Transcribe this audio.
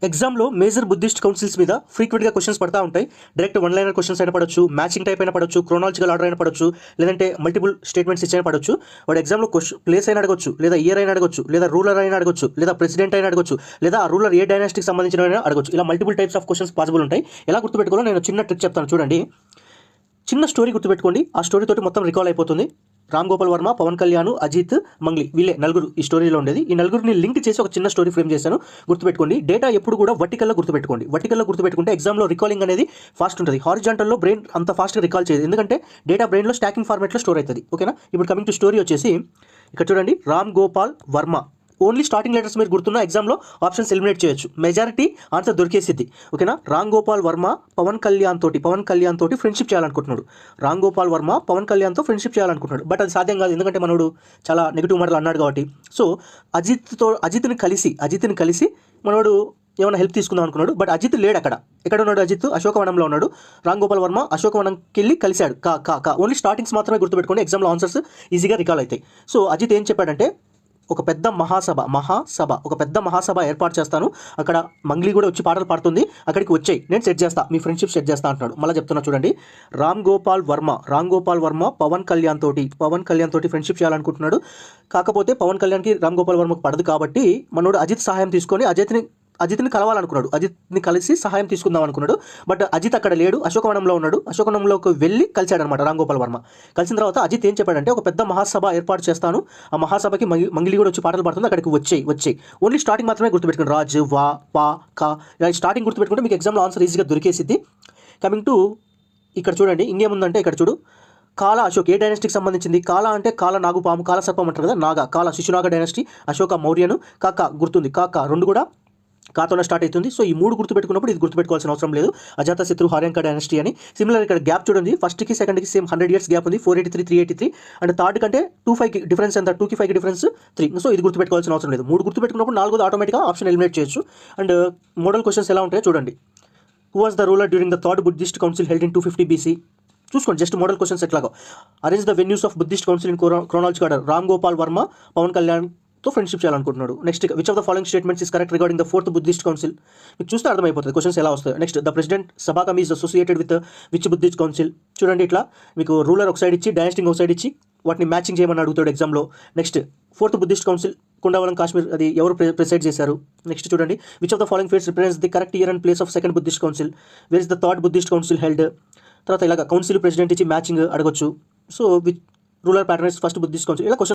ఎగ్జామ్లో major Buddhist councils మీద ఫ్రీక్వెంట్గా క్వశ్చన్స్ పడతా ఉంటాయి. డైరెక్ట్ వన్ లైనర్ క్వశ్చన్స్ అయినా పడవచ్చు, మ్యాచింగ్ టైప్ అయినా పడవచ్చు, క్రోనాలజికల్ ఆర్డర్ అయినా పడవచ్చు, లేదంటే మల్టిపుల్ స్టేట్మెంట్స్ ఇచ్చైనా పడవచ్చు. వాడు ఎగ్జామ్లో ప్లేస్ అయినా అడగొచ్చు, లేదా ఇయర్ అయినా అడగొచ్చు, లేదా రూలర్ అయినా అడగొచ్చు, లేదా ప్రెసిడెంట్ అయినా అడగొచ్చు, లేదా ఆ రూలర్ ఏ డైనాస్టిక్ సంబంధించిన అయినా అడగొచ్చు. ఇలా multiple types of questions possible ఉంటాయి. ఎలా గుర్తుపెట్టుకోవాలో నేను చిన్న ట్రిక్ చెప్తాను చూడండి. చిన్న స్టోరీ గుర్తుపెట్టుకోండి, ఆ స్టోరీ తోటి మొత్తం రికాల్ అయిపోతుంది. రామ్ గోపాల్ వర్మ, పవన్ కళ్యాణ్, అజిత్, మంగ్లీ వీళ్ళే నలుగురు ఈ స్టోరీలో ఉండేది. ఈ నలుగురిని లింక్ చేసి ఒక చిన్న స్టోరీ ఫ్రేమ్ చేశాను. గుర్తుపెట్టుకోండి. డేటా ఎప్పుడు కూడా వర్టికల్లో గుర్తుపెట్టుకోండి. వర్టికల్లో గుర్తుపెట్టుకుంటే ఎగ్జామ్లో రికాలింగ్ అనేది ఫాస్ట్ ఉంటుంది. హారిజాంటల్లో బ్రెయిన్ అంత ఫాస్ట్గా రికాల్ చేయదు, ఎందుకంటే డేటా బ్రెయిన్లో స్టాకింగ్ ఫార్మేట్లో స్టోర్ అవుతుంది. ఓకేనా. ఇప్పుడు కమింగ్ టు స్టోరీ వచ్చేసి ఇక్కడ చూడండి. Ram Gopal Varma only starting letters మీరు గుర్తున్న ఎగ్జామ్లో ఆప్షన్స్ ఎలిమినేట్ చేయొచ్చు, మెజారిటీ ఆన్సర్ దొరికేసిద్ది. ఓకేనా. రామ్ గోపాల్ వర్మ పవన్ కళ్యాణ్ తోటి ఫ్రెండ్షిప్ చేయాలనుకుంటున్నాడు. రామ్ గోపాల్ వర్మ పవన్ కళ్యాణ్తో ఫ్రెండ్షిప్ చేయాలనుకుంటున్నాడు. బట్ అది సాధ్యం కాదు, ఎందుకంటే మనోడు చాలా నెగిటివ్ మాటలు అన్నాడు కాబట్టి. సో అజిత్ని కలిసి మనోడు ఏమైనా హెల్ప్ తీసుకుందాం అనుకున్నాడు. బట్ అజిత్ లేడు అక్కడ. ఎక్కడ ఉన్నాడు అజిత్? అశోకవనంలో ఉన్నాడు. రామ్ గోపాల్ వర్మ అశోకవనంకి వెళ్ళి కలిశాడు. ఓన్లీ స్టార్టింగ్స్ మాత్రమే గుర్తుపెట్టుకోండి, ఎగ్జామ్లో ఆన్సర్స్ ఈజీగా రికాల్ అవుతాయి. సో అజిత్ ఏం చెప్పాడంటే, ఒక పెద్ద మహాసభ ఏర్పాటు చేస్తాను, అక్కడ మంగ్లీ కూడా వచ్చి పాటలు పాడుతుంది, అక్కడికి వచ్చాయి, నేను సెట్ చేస్తా, మీ ఫ్రెండ్షిప్ సెట్ చేస్తా అంటున్నాడు. మళ్ళీ చెప్తున్నా చూడండి. రామ్ గోపాల్ వర్మ పవన్ కళ్యాణ్ తోటి ఫ్రెండ్షిప్ చేయాలనుకుంటున్నాడు. కాకపోతే పవన్ కళ్యాణ్కి రామ్ గోపాల్ వర్మకు పడదు కాబట్టి మనోడు అజిత్ సహాయం తీసుకొని అజిత్ని కలవాలనుకున్నాడు. అజిత్ని కలిసి సహాయం తీసుకుందాం అనుకున్నాడు. బట్ అజిత్ అక్కడ లేడు, అశోకవనంలో ఉన్నాడు. అశోకవనంలోకి వెళ్ళి కలిశాడనమాట రామ్ గోపాల్ వర్మ. కలిసిన తర్వాత అజిత్ ఏం చెప్పాడంటే, ఒక పెద్ద మహాసభ ఏర్పాటు చేస్తాను, ఆ మహాసభకి మంగ్లీ కూడా వచ్చి పాటలు పాడుతుంది, అక్కడికి వచ్చాయి. ఓన్లీ స్టార్టింగ్ మాత్రమే గుర్తుపెట్టుకోండి. రాజు, వా, పా, కా, ఇలా స్టార్టింగ్ గుర్తుపెట్టుకుంటే మీకు ఎగ్జామ్లో ఆన్సర్ ఈజీగా దొరికేసిద్ది. కమింగ్ టు ఇక్కడ చూడండి. ఇంకేముందంటే ఇక్కడ చూడు. కాల అశోక్ ఏ డైనాస్టీకి సంబంధించింది? కాల అంటే కాల నాగుపాము, కాల సర్పం అంటారు కదా, నాగా, కాల శిశునాగ డైనాస్టీ, అశోక మౌర్యను, కాక గుర్తుంది, కాక రెండు కూడా కాతోనే స్టార్ట్ అవుతుంది. సో ఈ మూడు గుర్తుపెట్టుకున్నప్పుడు ఇది గుర్తుపెట్టుకోవాల్సిన అవసరం లేదు. అజాతశత్రు, హార్యాంక డైనాస్టీ అని. సిమిలర్ ఇక్కడ గ్యాప్ చూడండి, ఫస్ట్కి సెకండ్కి సేమ్ 100 years గ్యాప్ ఉంది. 483, 383 అండ్ థర్డ్ కంటే 2-5 డిఫరెన్స్ ఎంత? 2కి 5కి డిఫరెన్స్ 3. సో ఇది గుర్తుపెట్టుకోవాల్సిన అవసరం లేదు. మూడు గుర్తుపెట్టుకున్నప్పుడు నాలుగోది ఆటోమేటిక్గా ఆప్షన్ ఎలిమినేట్ చేయొచ్చు. అండ్ మోడల్ క్వశ్చన్స్ ఎలా ఉంటాయో చూడండి. Who was the ruler during the third Buddhist council held in 250 BC? చూసుకోండి జస్ట్ మోడల్ క్వశ్చన్స్ ఎట్లాగో. Arrange the venues of Buddhist council in chronological order. Ram Gopal Varma Pavan కళ్యాణ్తో ఫ్రెండ్షిప్ చేయాలనుకుంటున్నాడు. Next, which of the following statements is correct regarding the fourth Buddhist council? మీకు చూస్తే అర్థమైపోతుంది questions ఎలా వస్తాయి. Next, the president సభాకమ్ is associated with which Buddhist council? చూడండి, ఇట్లా మీకు రూలర్ ఒక సైడ్ ఇచ్చి డైనాస్టింగ్ ఒక సైడ్ ఇచ్చి వాటిని మ్యాచింగ్ చేయమని అడుగుతాడు ఎగ్జామ్లో. Next, fourth Buddhist council Kundalvan Kashmir, అది ఎవరు ప్రెసైడ్ చేశారు? నెక్స్ట్ చూడండి, which of the following fates represents the correct year and place of second Buddhist council? Where is the third Buddhist council held? తర్వాత ఇలాగ కౌన్సిల్ ప్రెసిడెంట్ ఇచ్చి మ్యాచింగ్ అడగొచ్చు. So ruler pattern is first Buddhist council. ఇలా question